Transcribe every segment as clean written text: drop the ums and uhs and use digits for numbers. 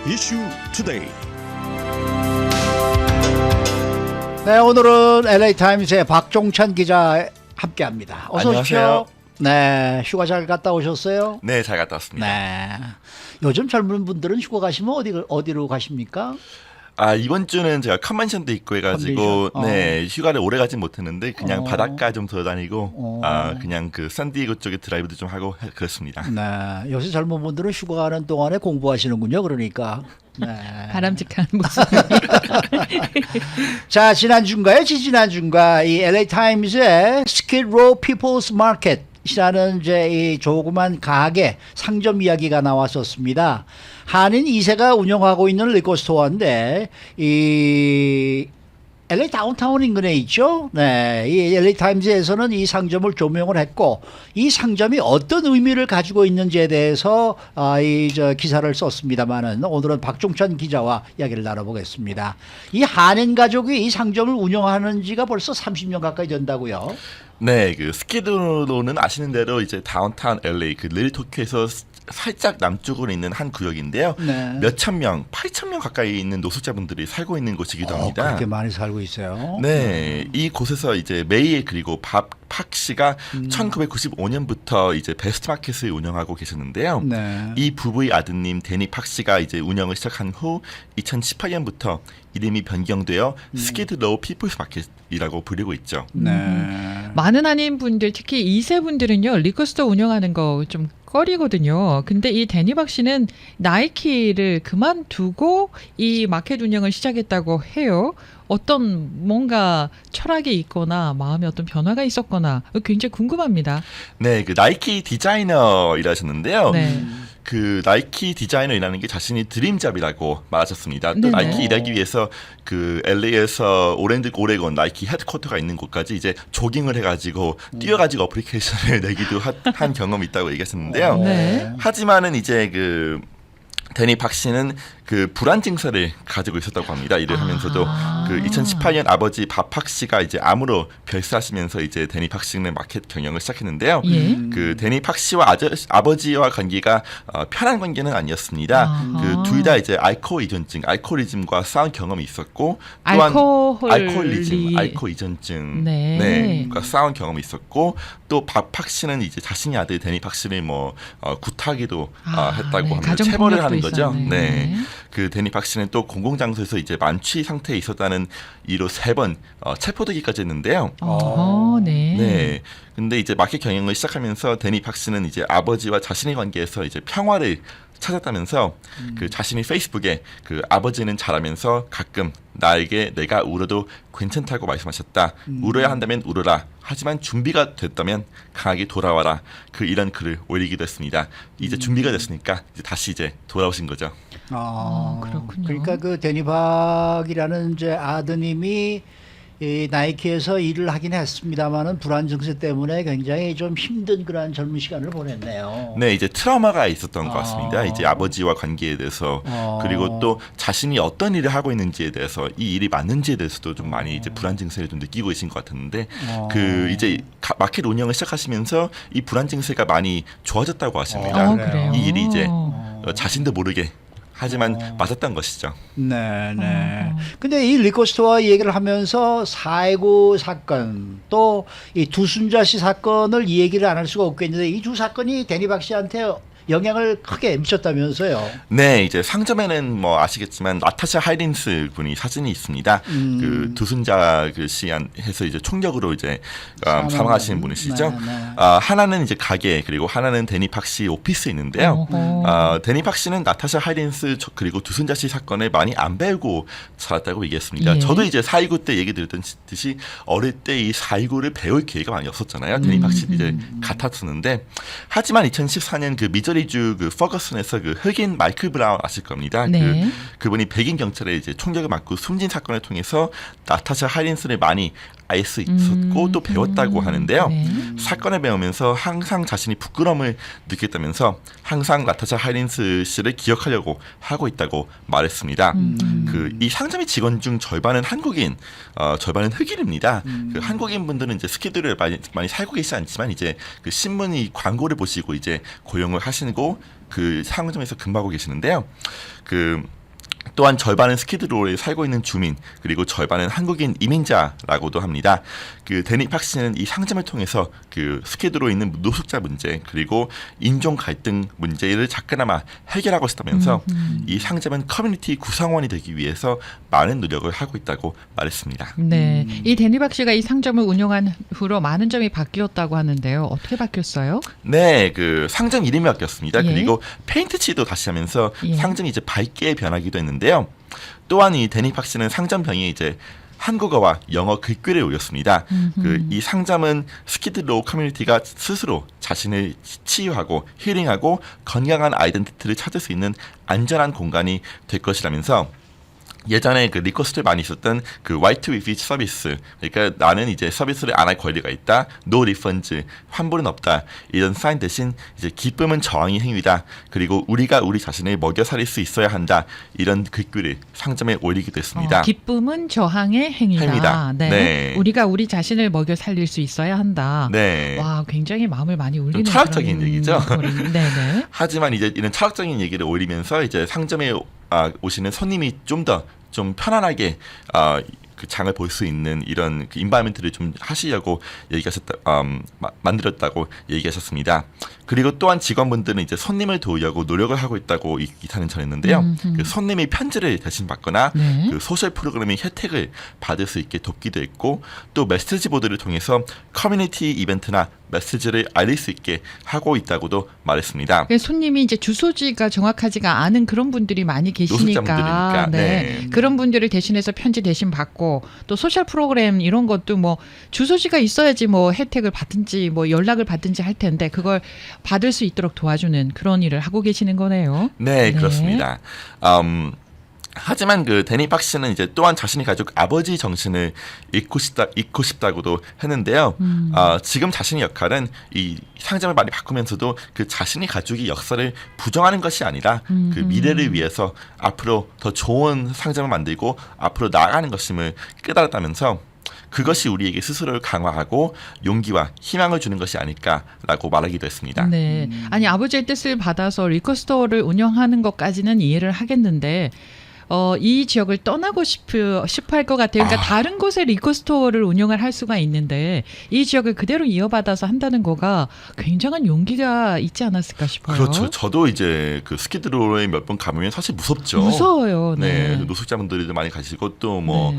이슈 투데이. 네, 오늘은 LA타임스의 박종찬 기자 함께합니다. 어서 오십시오. 안녕하세요. 네, 휴가 잘 갔다 오셨어요? 네, 잘 갔다 왔습니다. 네. 요즘 젊은 분들은 휴가 가시면 어디로 가십니까? 이번 주는 제가 컨벤션도 있고 해가지고 컨벤션? 네, 휴가를 오래 가진 못했는데 그냥 어. 바닷가 좀 돌아다니고 어. 그냥 그 샌디에고 쪽에 드라이브도 좀 하고 그렇습니다. 네, 요새 젊은 분들은 휴가 가는 동안에 공부하시는군요. 그러니까. 네. 바람직한 모습. 자, 지난주인가요? 지지난주인가 이 LA타임스의 스키드 로우 피플스 마켓 이라는 이제 이 조그만 가게 상점 이야기가 나왔었습니다. 한인 2세가 운영하고 있는 리코스토어인데 이 LA 다운타운 인근에 있죠. 네, 이 LA 타임즈에서는 이 상점을 조명을 했고 이 상점이 어떤 의미를 가지고 있는지에 대해서 이 기사를 썼습니다만은 오늘은 박종찬 기자와 이야기를 나눠보겠습니다. 이 한인 가족이 이 상점을 운영하는 지가 벌써 30년 가까이 된다고요. 네, 그 스키드로는 아시는 대로 이제 다운타운 LA 그 리틀 도쿄에서 살짝 남쪽으로 있는 한 구역인데요. 네. 몇천 명, 8천 명 가까이 있는 노숙자분들이 살고 있는 곳이기도 합니다. 그렇게 많이 살고 있어요. 네, 이 곳에서 이제 메이 그리고 박 씨가 1995년부터 이제 베스트 마켓을 운영하고 계셨는데요. 네. 이 부부의 아드님 데니 팍 씨가 이제 운영을 시작한 후 2018년부터 이름이 변경되어 스키드 로우 피플스 마켓이라고 부르고 있죠. 네. 많은 한인 분들, 특히 2세 분들은요, 리코스토어 운영하는 거 좀 꺼리거든요. 근데 이 데니박 씨는 나이키를 그만두고 이 마켓 운영을 시작했다고 해요. 어떤 뭔가 철학이 있거나 마음에 어떤 변화가 있었거나 굉장히 궁금합니다. 네, 그 나이키 디자이너 일하셨는데요. 네. 그 나이키 디자이너 일하는 게 자신이 드림잡이라고 말하셨습니다. 또 네네. 나이키 일하기 위해서 그 LA에서 오레곤 나이키 헤드쿼터가 있는 곳까지 이제 조깅을 해가지고 뛰어가지고 어플리케이션을 내기도 한 경험이 있다고 얘기하셨는데요. 네. 하지만은 이제 그 데니 박 씨는 그 불안 증세를 가지고 있었다고 합니다. 일을 하면서도 그 2018년 아버지 박 씨가 이제 암으로 별세하시면서 이제 데니 박 씨는 마켓 경영을 시작했는데요. 예. 그 데니 박 씨와 아버지와 관계가 편한 관계는 아니었습니다. 그 둘 다 이제 알코올리즘과 싸운 경험이 있었고 또한 알코올 이전증 과 싸운 경험이 있었고 또 박 씨는 이제 자신의 아들 데니 박 씨를 뭐 구타하기도 했다고 네. 합니다. 가정 체벌을 폭력도 하는 거죠. 있었네. 네. 그 데니 박 씨는 또 공공장소에서 이제 만취 상태에 있었다는 이유로 3번 체포되기까지 했는데요. 네. 네. 근데 이제 마켓 경영을 시작하면서 데니 박 씨는 이제 아버지와 자신의 관계에서 이제 평화를 찾았다면서 그 자신이 페이스북에 그 아버지는 잘하면서 가끔 나에게 내가 울어도 괜찮다고 말씀하셨다. 울어야 한다면 울어라. 하지만 준비가 됐다면 강하게 돌아와라. 이런 글을 올리기도 했습니다. 이제 준비가 됐으니까 이제 다시 이제 돌아오신 거죠. 그렇군요. 그러니까 그 데니박이라는 이제 아드님이 이 나이키에서 일을 하긴 했습니다만은 불안 증세 때문에 굉장히 좀 힘든 그런 젊은 시간을 보냈네요. 네, 이제 트라우마가 있었던 것 같습니다. 이제 아버지와 관계에 대해서 그리고 또 자신이 어떤 일을 하고 있는지에 대해서 이 일이 맞는지에 대해서도 좀 많이 이제 불안 증세를 좀 느끼고 계신 것 같았는데 그 이제 마켓 운영을 시작하시면서 이 불안 증세가 많이 좋아졌다고 하십니다. 그래요? 이 일이 이제 자신도 모르게 하지만 맞았던 것이죠. 네, 네. 근데 이 리코스토어 얘기를 하면서 4.19 사건 또 이 두순자 씨 사건을 이 얘기를 안 할 수가 없겠는데 이 두 사건이 데니박 씨한테 영향을 크게 미쳤다면서요. 네, 이제 상점에는 뭐 아시겠지만 나타샤 하이린스 분이 사진이 있습니다. 그 두순자 그 씨한테서 이제 총격으로 이제 사망하시는 분이시죠. 네, 네. 하나는 이제 가게 그리고 하나는 데니 박 씨 오피스에 있는데요. 데니 박 씨는 나타샤 하이린스 그리고 두순자 씨 사건을 많이 안 배우고 자랐다고 얘기했습니다. 예. 저도 이제 4.19 때 얘기 드렸듯이 어릴 때 이 4.19를 배울 기회가 많이 없었잖아요. 데니 박 씨 이제 같았었는데 하지만 2014년 그 미저리주 그 퍼거슨에서 그 흑인 마이클 브라운 아실 겁니다. 네. 그분이 백인 경찰에 이제 총격을 맞고 숨진 사건을 통해서 나타샤 하이린스를 많이 알 수 있었고 또 배웠다고 하는데요. 네. 사건을 배우면서 항상 자신이 부끄러움을 느꼈다면서 항상 나타샤 하이린스 씨를 기억하려고 하고 있다고 말했습니다. 그 이 상점의 직원 중 절반은 한국인, 절반은 흑인입니다. 그 한국인 분들은 이제 스키드를 많이 살고 계시지 않지만 이제 그 신문이 광고를 보시고 이제 고용을 하시고 그 상점에서 근무하고 계시는데요. 그 또한 절반은 스키드로에 살고 있는 주민, 그리고 절반은 한국인 이민자라고도 합니다. 그 데니 팍 씨는 이 상점을 통해서 그 스키드로에 있는 노숙자 문제, 그리고 인종 갈등 문제를 작게나마 해결하고 싶다면서 이 상점은 커뮤니티 구성원이 되기 위해서 많은 노력을 하고 있다고 말했습니다. 네, 이 데니 박 씨가 이 상점을 운영한 후로 많은 점이 바뀌었다고 하는데요. 어떻게 바뀌었어요? 네, 그 상점 이름이 바뀌었습니다. 예. 그리고 페인트 칠도 다시 하면서 예. 상점이 이제 밝게 변하기도 했는데요. 또한 이 데니 팍 씨는 상점병에 이제 한국어와 영어 글귀를 올렸습니다. 그 이 상점은 스키드로우 커뮤니티가 스스로 자신을 치유하고 힐링하고 건강한 아이덴티티를 찾을 수 있는 안전한 공간이 될 것이라면서 예전에 그 리퀘스트를 많이 있었던 그 Right Refuse 서비스, 그러니까 나는 이제 서비스를 안 할 권리가 있다, No refunds, 환불은 없다, 이런 사인 대신 이제 기쁨은 저항의 행위다, 그리고 우리가 우리 자신을 먹여 살릴 수 있어야 한다, 이런 글귀를 상점에 올리기도 했습니다. 기쁨은 저항의 행위다. 네. 네. 우리가 우리 자신을 먹여 살릴 수 있어야 한다. 네. 와, 굉장히 마음을 많이 울리는 좀 철학적인 그런 얘기죠. 네네. 하지만 이제 이런 철학적인 얘기를 올리면서 이제 상점에 오시는 손님이 좀 더 좀 편안하게 그 장을 볼 수 있는 이런 그 인바이먼트를 좀 하시려고 만들었다고 얘기하셨습니다. 그리고 또한 직원분들은 이제 손님을 도우려고 노력을 하고 있다고 이 기사는 전했는데요. 그 손님이 편지를 대신 받거나 네. 그 소셜 프로그램의 혜택을 받을 수 있게 돕기도 했고, 또 메시지 보드를 통해서 커뮤니티 이벤트나 메시지를 알릴 수 있게 하고 있다고도 말했습니다. 손님이 이제 주소지가 정확하지가 않은 그런 분들이 많이 계시니까, 노숙자분들이니까, 네. 네. 그런 분들을 대신해서 편지 대신 받고, 또 소셜 프로그램 이런 것도 뭐 주소지가 있어야지 뭐 혜택을 받든지 뭐 연락을 받든지 할 텐데 그걸 받을 수 있도록 도와주는 그런 일을 하고 계시는 거네요. 네, 네. 그렇습니다. 하지만 그 데니 팍 씨는 이제 또한 자신이 가지고 아버지 정신을 잊고 싶다고도 했는데요. 지금 자신의 역할은 이 상점을 많이 바꾸면서도 그 자신이 가지고 역사를 부정하는 것이 아니라 그 미래를 위해서 앞으로 더 좋은 상점을 만들고 앞으로 나아가는 것임을 깨달았다면서 그것이 우리에게 스스로를 강화하고 용기와 희망을 주는 것이 아닐까라고 말하기도 했습니다. 네. 아니 아버지의 뜻을 받아서 리커스토어를 운영하는 것까지는 이해를 하겠는데 이 지역을 떠나고 싶어 할 것 같아요. 그러니까 다른 곳에 리커스토어를 운영을 할 수가 있는데 이 지역을 그대로 이어받아서 한다는 거가 굉장한 용기가 있지 않았을까 싶어요. 그렇죠. 저도 이제 그 스키드로에 몇 번 가보면 사실 무섭죠. 무서워요. 네, 네. 노숙자분들도 많이 가시고 또 뭐 네.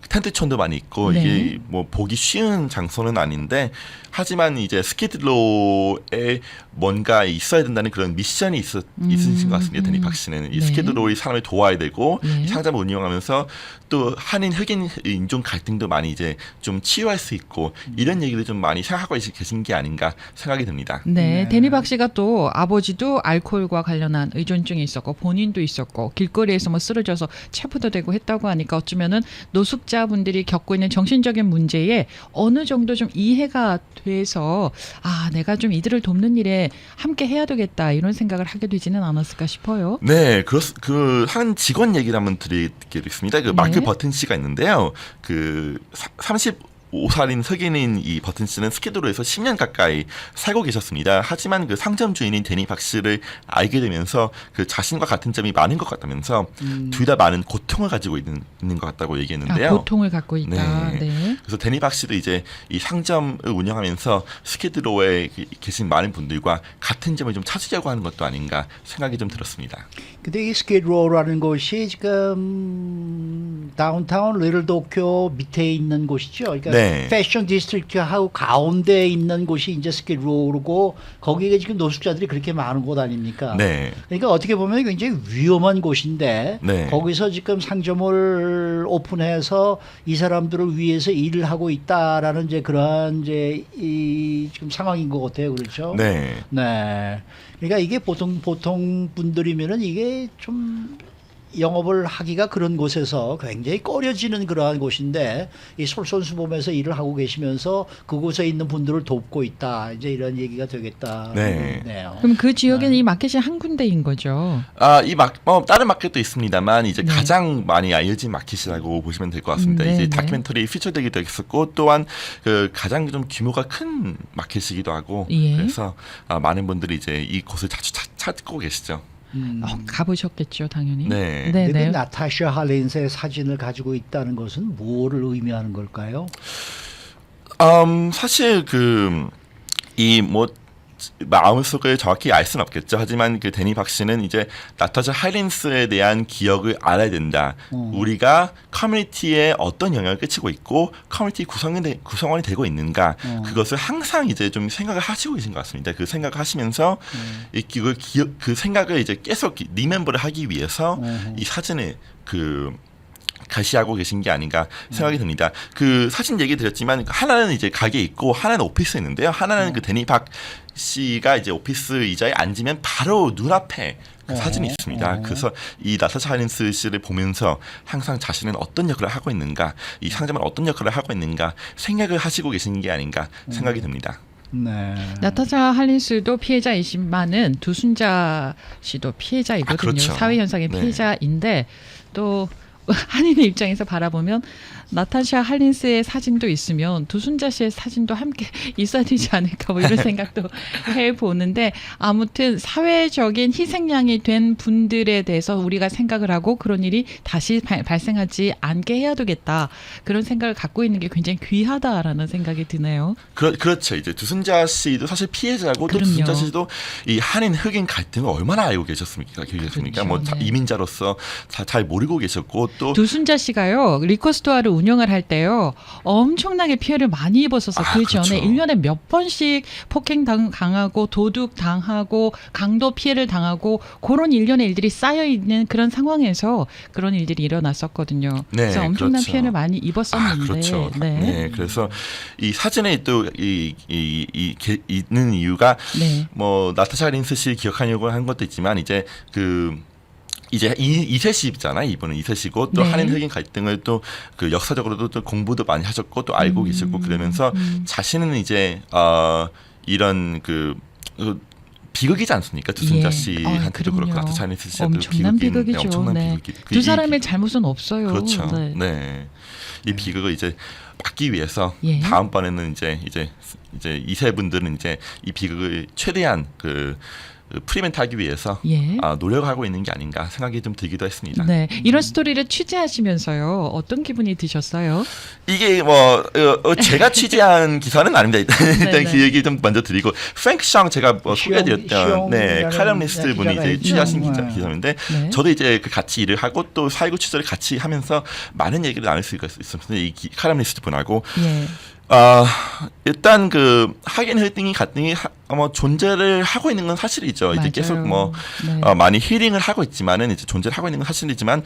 텐트촌도 많이 있고 네. 이게 뭐 보기 쉬운 장소는 아닌데, 하지만 이제 스키드로에 뭔가 있어야 된다는 그런 미션이 있으신 것 같습니다. 데니 팍 씨는 이 네. 스키드로의 사람을 도와야 되고 네. 이 상점을 운영하면서 또 한인 흑인 인종 갈등도 많이 이제 좀 치유할 수 있고 이런 얘기를 좀 많이 생각하고 계신 게 아닌가 생각이 듭니다. 네, 네. 데니 박 씨가 또 아버지도 알코올과 관련한 의존증이 있었고 본인도 있었고 길거리에서 뭐 쓰러져서 체포도 되고 했다고 하니까 어쩌면은 노숙자분들이 겪고 있는 정신적인 문제에 어느 정도 좀 이해가 돼서 내가 좀 이들을 돕는 일에 함께 해야 되겠다 이런 생각을 하게 되지는 않았을까 싶어요. 네, 그 한 직원 얘기를 한번 드리겠습니다. 그 마크 네. 버튼 씨가 있는데요. 그 35살인 흑인인 이 버튼 씨는 스키드로에서 10년 가까이 살고 계셨습니다. 하지만 그 상점 주인인 데니 박 씨를 알게 되면서 그 자신과 같은 점이 많은 것 같다면서 둘 다 많은 고통을 가지고 있는 것 같다고 얘기했는데요. 고통을 갖고 있다. 네. 네. 그래서 데니 박 씨도 이제 이 상점을 운영하면서 스키드로에 계신 많은 분들과 같은 점을 좀 찾으려고 하는 것도 아닌가 생각이 좀 들었습니다. 근데 이 스키드로우라는 곳이 지금 다운타운 리틀 도쿄 밑에 있는 곳이죠. 그러니까 네. 패션 디스트릭트하고 가운데 있는 곳이 이제 스키드로우고 거기에 지금 노숙자들이 그렇게 많은 곳 아닙니까? 네. 그러니까 어떻게 보면 굉장히 위험한 곳인데 네. 거기서 지금 상점을 오픈해서 이 사람들을 위해서 일을 하고 있다라는 이제 그러한 이제 이 지금 상황인 것 같아요, 그렇죠? 네. 네. 그러니까 이게 보통 분들이면은 이게 좀 영업을 하기가 그런 곳에서 굉장히 꺼려지는 그러한 곳인데 이 솔선수범해서 일을 하고 계시면서 그곳에 있는 분들을 돕고 있다. 이제 이런 얘기가 되겠다. 네. 그럼 그 지역에는 이 마켓이 한 군데인 거죠. 다른 마켓도 있습니다만 이제 네. 가장 많이 알려진 마켓이라고 보시면 될 것 같습니다. 네, 이제 네. 다큐멘터리 피처되기도 했었고 또한 그 가장 좀 규모가 큰 마켓이기도 하고 예. 그래서 많은 분들이 이제 이곳을 자주 찾고 계시죠. 가보셨겠죠, 당연히. 네. 네, 근데 네. 나타샤 할린스의 사진을 가지고 있다는 것은 뭐를 의미하는 걸까요? 사실 이 뭐 마음속을 정확히 알 수는 없겠죠. 하지만 그 데니 박씨는 이제 나타샤 할린스에 대한 기억을 알아야 된다. 우리가 커뮤니티에 어떤 영향을 끼치고 있고 커뮤니티 구성원이 되고 있는가 그것을 항상 이제 좀 생각을 하시고 계신 것 같습니다. 그 생각을 하시면서 그 생각을 이제 계속 리멤버를 하기 위해서 이 사진을 가시하고 계신 게 아닌가 생각이 듭니다. 그 사진 얘기 드렸지만 하나는 이제 가게 있고 하나는 오피스에 있는데요. 하나는 그 데니 박 씨가 이제 오피스 의자에 앉으면 바로 눈앞에 그 사진이 있습니다. 그래서 이 나타샤 할린스 씨를 보면서 항상 자신은 어떤 역할을 하고 있는가, 이 상점은 어떤 역할을 하고 있는가 생각을 하시고 계신 게 아닌가 생각이 듭니다. 네. 나타샤 할린스도 피해자이지만은 두순자 씨도 피해자이거든요. 그렇죠. 사회 현상의 네. 피해자인데 또 한인의 입장에서 바라보면 나타샤 할린스의 사진도 있으면 두순자 씨의 사진도 함께 있어야 되지 않을까 뭐 이런 생각도 해보는데 아무튼 사회적인 희생양이 된 분들에 대해서 우리가 생각을 하고 그런 일이 다시 발생하지 않게 해야 되겠다 그런 생각을 갖고 있는 게 굉장히 귀하다라는 생각이 드네요. 그렇죠. 이제 두순자 씨도 사실 피해자고 또 그럼요. 두순자 씨도 이 한인 흑인 갈등을 얼마나 알고 계셨습니까? 그렇죠. 뭐 네. 이민자로서 잘 모르고 계셨고 또 두순자 씨가요 리코 스토어를 운영을 할 때요 엄청나게 피해를 많이 입었어서 그 전에 그렇죠. 1년에 몇 번씩 폭행 당하고 도둑 당하고 강도 피해를 당하고 그런 일련의 일들이 쌓여 있는 그런 상황에서 그런 일들이 일어났었거든요. 네, 그래서 엄청난 그렇죠. 피해를 많이 입었었는데. 그렇죠. 네. 네, 그래서 이 사진에 또 있는 이유가 네. 뭐 나타샤 할린스 씨 기억하려고 한 것도 있지만 이제 이제 이세시잖아요. 이분은 이세시고 또 네. 한인 흑인 갈등을 또 그 역사적으로도 또 공부도 많이 하셨고 또 알고 계셨고 그러면서 자신은 이제 이런 비극이지 않습니까? 두순자 예. 씨한테도 그렇고 그럼요. 나타샤 할린스 씨한테도 엄청난 비극이죠. 엄청난 네. 비극이 두 사람의 잘못은 없어요. 그렇죠. 네. 네. 이 비극을 이제 막기 위해서 예. 다음번에는 이제 이세 분들은 이제 이 비극을 최대한 프리멘트하기 위해서 예. 노력하고 있는 게 아닌가 생각이 좀 들기도 했습니다. 네. 이런 스토리를 취재하시면서요. 어떤 기분이 드셨어요? 이게 제가 취재한 기사는 아닙니다. 일단 네, 그 네. 얘기 좀 먼저 드리고 프랭크 샹 제가 소개해드렸던 칼럼니스트 분이 이제 취재하신 기사인데 네. 저도 이제 같이 일을 하고 또 사회구 취재를 같이 하면서 많은 얘기를 나눌 수 있었습니다. 이 칼럼니스트 분하고 예. 일단 하긴 갈등이 존재를 하고 있는 건 사실이죠. 맞아요. 이제 계속 네. 많이 힐링을 하고 있지만은 이제 존재를 하고 있는 건 사실이지만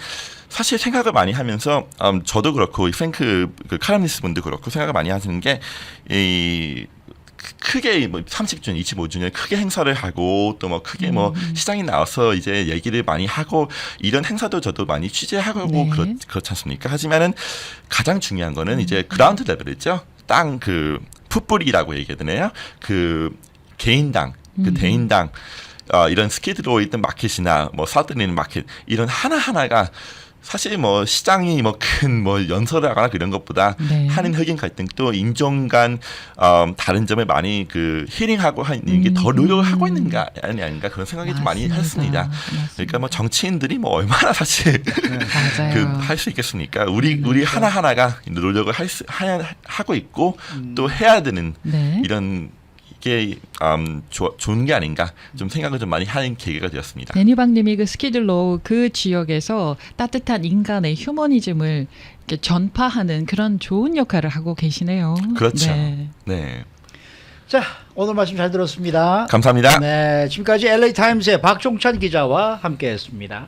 사실 생각을 많이 하면서 저도 그렇고 이 프랭크 칼럼니스트 분도 그렇고 생각을 많이 하시는 게 크게 30주년, 25주년 크게 행사를 하고 또 크게 시장에 나와서 이제 얘기를 많이 하고 이런 행사도 저도 많이 취재하고 네. 그렇지 않습니까? 하지만은 가장 중요한 거는 이제 그라운드 레벨이죠. 땅 풋불이라고 얘기하잖아요. 개인당, 대인당 이런 스키드로 있던 마켓이나 사우드리는 마켓 이런 하나하나가 사실 시장이 큰 연설을 하거나 그런 것보다 네. 한인 흑인 갈등 또 인종 간 다른 점을 많이 힐링하고 하는 게 더 노력을 하고 있는 게 아닌가 그런 생각이 좀 많이 했습니다. 맞습니다. 그러니까 정치인들이 얼마나 사실 맞아요. 할 수 있겠습니까? 우리 하나하나가 노력을 하고 있고 또 해야 되는 네. 이런 게 좋은 게 아닌가 좀 생각을 좀 많이 하는 계기가 되었습니다. 데니박님이 그 스키들로 그 지역에서 따뜻한 인간의 휴머니즘을 이렇게 전파하는 그런 좋은 역할을 하고 계시네요. 그렇죠. 네. 네. 자, 오늘 말씀 잘 들었습니다. 감사합니다. 네, 지금까지 LA 타임스의 박종찬 기자와 함께했습니다.